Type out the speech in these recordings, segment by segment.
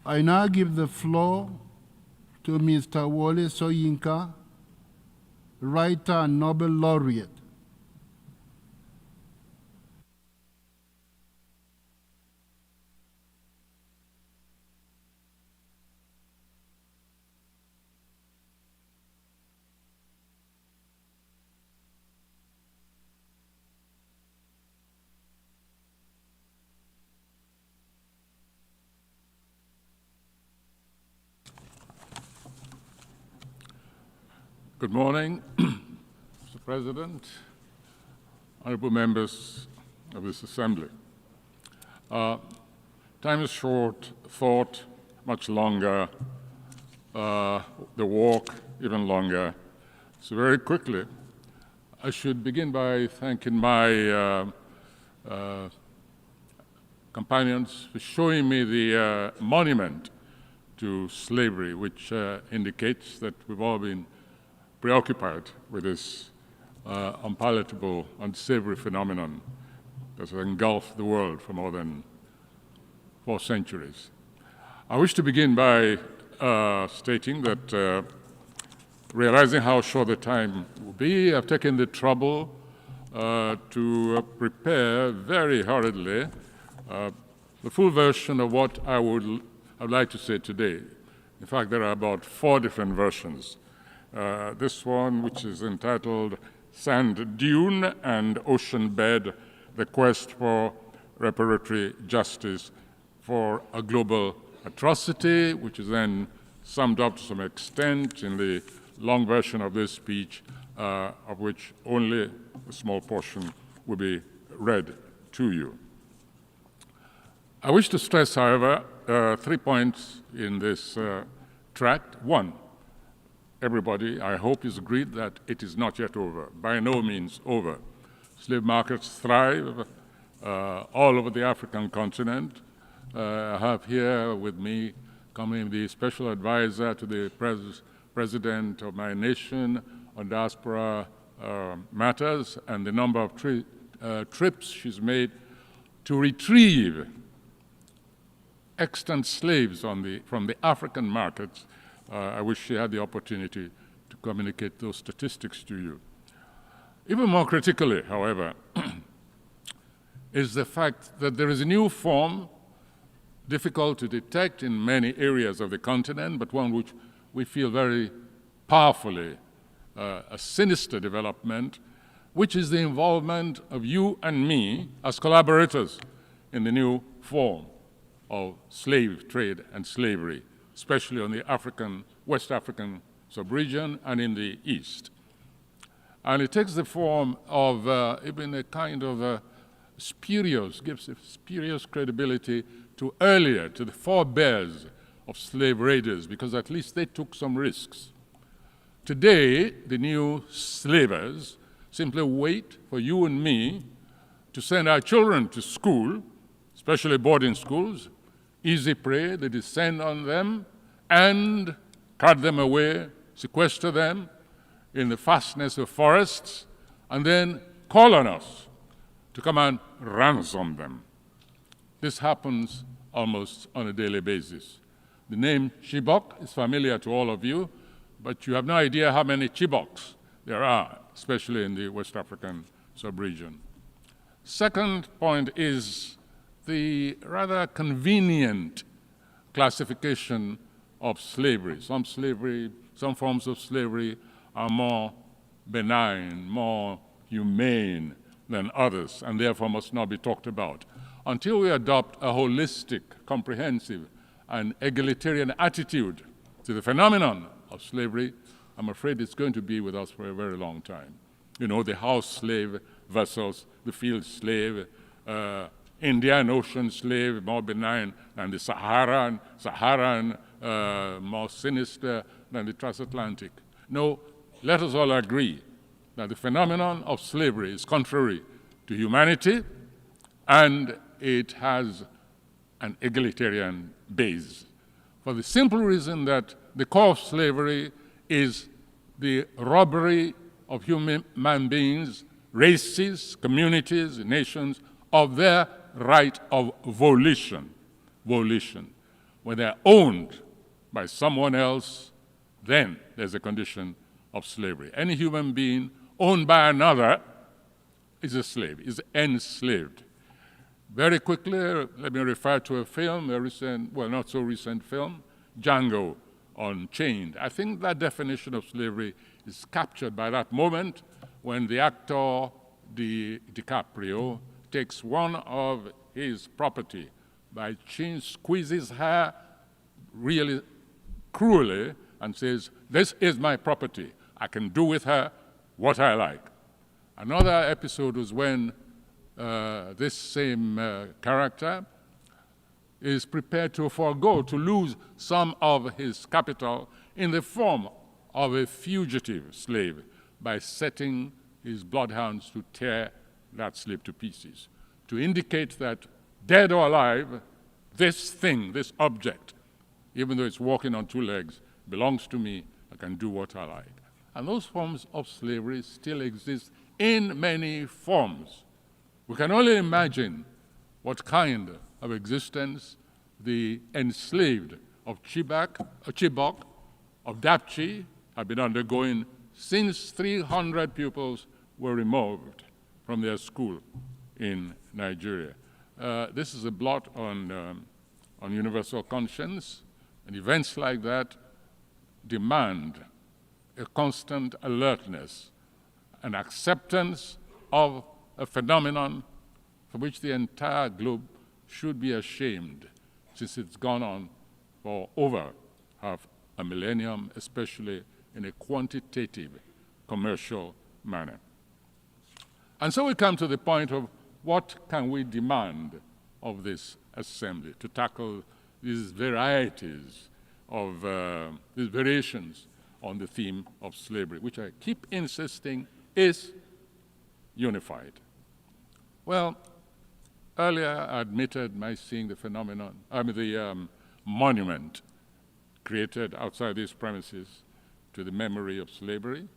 I now give the floor to Mr. Wole Soyinka, writer and Nobel Laureate. Good morning, Mr. President, honorable members of this Assembly. Time is short, thought much longer, the walk even longer. So very quickly, I should begin by thanking my companions for showing me the monument to slavery, which indicates that we've all been preoccupied with this unpalatable, unsavory phenomenon that has engulfed the world for more than 4 centuries. I wish to begin by stating that, realizing how short the time will be, I've taken the trouble to prepare very hurriedly the full version of what I'd like to say today. In fact, there are about 4 different versions. This one, which is entitled Sand Dune and Ocean Bed, the Quest for Reparatory Justice for a Global Atrocity, which is then summed up to some extent in the long version of this speech, of which only a small portion will be read to you. I wish to stress, however, 3 points in this tract. 1, everybody, I hope, is agreed that it is not yet over, by no means over. Slave markets thrive all over the African continent. I have here with me coming the special advisor to the president of my nation on diaspora matters, and the number of trips she's made to retrieve extant slaves from the African markets. I wish she had the opportunity to communicate those statistics to you. Even more critically, however, is the fact that there is a new form, difficult to detect in many areas of the continent, but one which we feel very powerfully a sinister development, which is the involvement of you and me as collaborators in the new form of slave trade and slavery, especially on the West African sub-region and in the East. And it takes the form of even a kind of gives a spurious credibility to the forebears of slave raiders, because at least they took some risks. Today, the new slavers simply wait for you and me to send our children to school, especially boarding schools, easy prey. They descend on them and cut them away, sequester them in the fastness of forests, and then call on us to come and ransom them. This happens almost on a daily basis. The name Chibok is familiar to all of you, but you have no idea how many Chiboks there are, especially in the West African sub-region. Second point is the rather convenient classification of slavery. Some forms of slavery are more benign, more humane than others, and therefore must not be talked about. Until we adopt a holistic, comprehensive, and egalitarian attitude to the phenomenon of slavery, I'm afraid it's going to be with us for a very long time. You know, the house slave versus the field slave, Indian Ocean slave, more benign than the Saharan, more sinister than the transatlantic. No, let us all agree that the phenomenon of slavery is contrary to humanity, and it has an egalitarian base, for the simple reason that the core of slavery is the robbery of human beings, races, communities, nations, of their right of volition. when they're owned by someone else, then there's a condition of slavery. Any human being owned by another is a slave, is enslaved. Very quickly, let me refer to a film, a recent, well, not so recent film, Django Unchained. I think that definition of slavery is captured by that moment when the actor DiCaprio takes one of his property by chain, squeezes her really cruelly and says, "This is my property. I can do with her what I like." Another episode was when this same character is prepared to forego, to lose some of his capital in the form of a fugitive slave by setting his bloodhounds to tear that slave to pieces, to indicate that, dead or alive, this thing, this object, even though it's walking on two legs, belongs to me. I can do what I like. And those forms of slavery still exist in many forms. We can only imagine what kind of existence the enslaved of Chibok, of Dapchi, have been undergoing since 300 pupils were removed from their school in Nigeria. This is a blot on universal conscience, and events like that demand a constant alertness, an acceptance of a phenomenon for which the entire globe should be ashamed, since it's gone on for over half a millennium, especially in a quantitative, commercial manner. And so we come to the point of what can we demand of this assembly to tackle these varieties of, these variations on the theme of slavery, which I keep insisting is unified. Well, earlier I admitted my seeing the phenomenon, the monument created outside these premises to the memory of slavery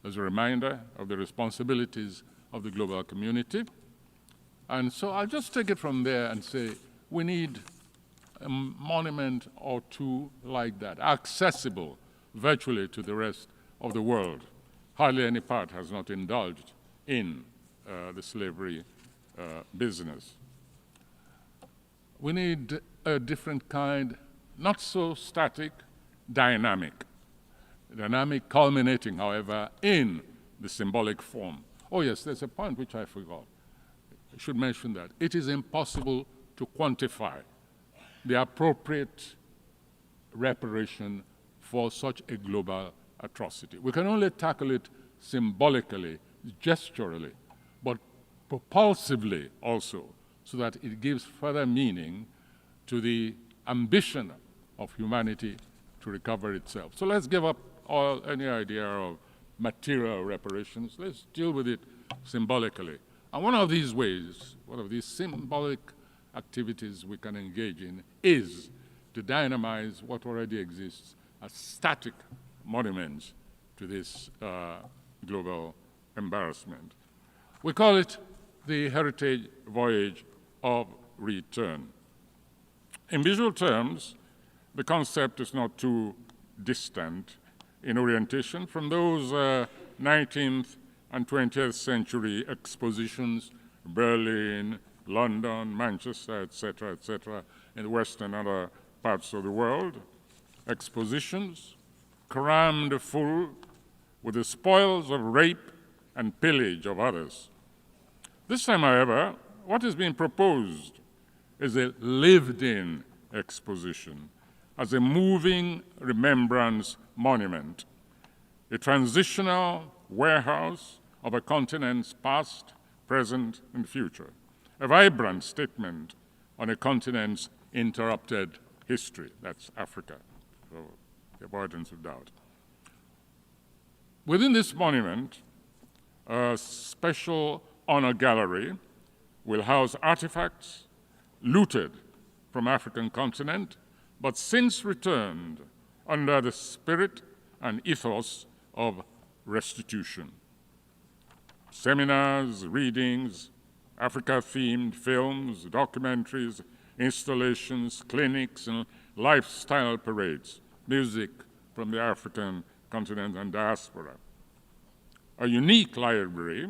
as a reminder of the responsibilities of the global community. And so I'll just take it from there and say we need a monument or two like that, accessible virtually to the rest of the world. Hardly any part has not indulged in the slavery business. We need a different kind, not so static, dynamic culminating, however, in the symbolic form. Oh yes, there's a point which I forgot. I should mention that. It is impossible to quantify the appropriate reparation for such a global atrocity. We can only tackle it symbolically, gesturally, but propulsively also, so that it gives further meaning to the ambition of humanity to recover itself. So let's give up any idea of material reparations. Let's deal with it symbolically. And one of these ways, one of these symbolic activities we can engage in is to dynamize what already exists as static monuments to this global embarrassment. We call it the Heritage Voyage of Return. In visual terms, the concept is not too distant in orientation from those 19th and 20th century expositions, Berlin, London, Manchester, etc., in the West and other parts of the world. Expositions crammed full with the spoils of rape and pillage of others. This time, however, what is being proposed is a lived-in exposition as a moving remembrance monument, a transitional warehouse of a continent's past, present, and future, a vibrant statement on a continent's interrupted history. That's Africa, for the avoidance of doubt. Within this monument, a special honor gallery will house artifacts looted from African continent, but since returned under the spirit and ethos of restitution. Seminars, readings, Africa-themed films, documentaries, installations, clinics, and lifestyle parades, music from the African continent and diaspora, a unique library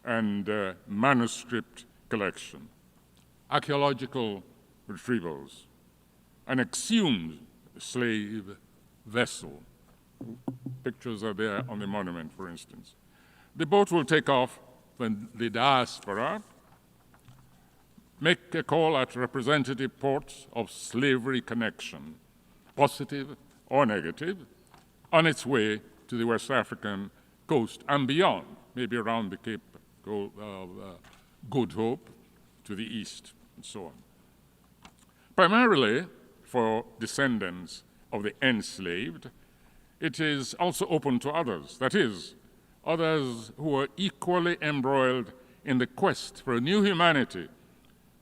and manuscript collection, archaeological retrievals, an exhumed slave vessel. Pictures are there on the monument, for instance. The boat will take off when the diaspora make a call at representative ports of slavery connection, positive or negative, on its way to the West African coast and beyond, maybe around the Cape of Good Hope to the east, and so on. Primarily for descendants of the enslaved, it is also open to others, that is, others who are equally embroiled in the quest for a new humanity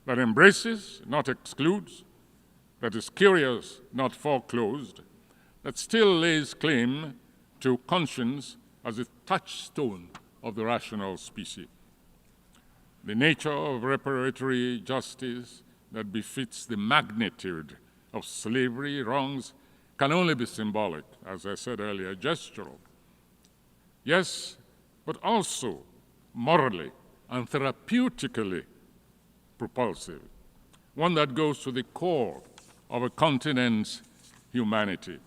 that embraces, not excludes, that is curious, not foreclosed, that still lays claim to conscience as a touchstone of the rational species. The nature of reparatory justice that befits the magnitude of slavery wrongs can only be symbolic, as I said earlier, gestural. Yes, but also morally and therapeutically propulsive, one that goes to the core of a continent's humanity,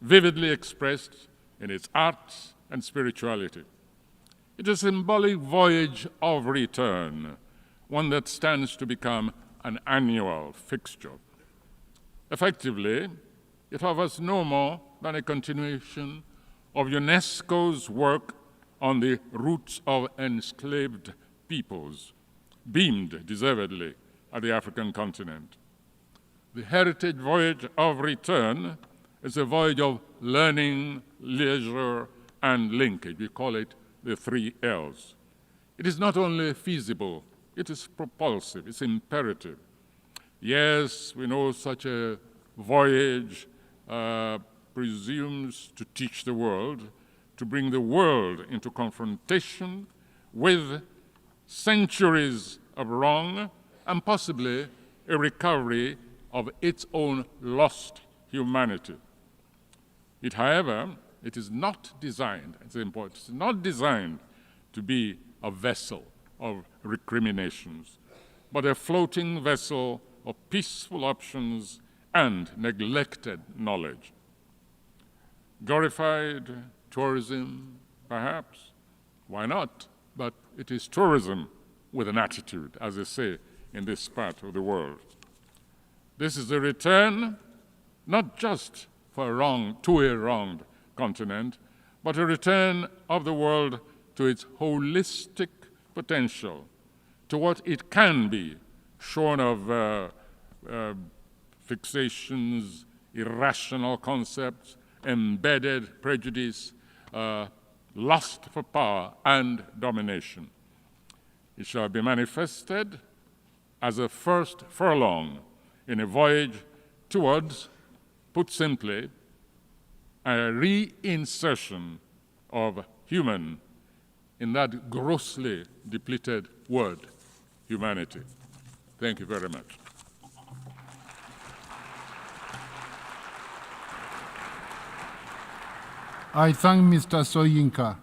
vividly expressed in its arts and spirituality. It is a symbolic voyage of return, one that stands to become an annual fixture. Effectively, it offers no more than a continuation of UNESCO's work on the roots of enslaved peoples, beamed deservedly at the African continent. The heritage voyage of return is a voyage of learning, leisure, and linkage. We call it the 3 L's. It is not only feasible, it is propulsive, it's imperative. Yes, we know such a voyage presumes to teach the world, to bring the world into confrontation with centuries of wrong and possibly a recovery of its own lost humanity. However, it is not designed, it's important, it's not designed to be a vessel of recriminations, but a floating vessel of peaceful options and neglected knowledge. Glorified tourism, perhaps, why not? But it is tourism with an attitude, as they say in this part of the world. This is a return, not just to a wronged continent, but a return of the world to its holistic potential, to what it can be, shorn of fixations, irrational concepts, embedded prejudice, lust for power and domination. It shall be manifested as a first furlong in a voyage towards, put simply, a reinsertion of human in that grossly depleted word, humanity. Thank you very much. I thank Mr. Soyinka.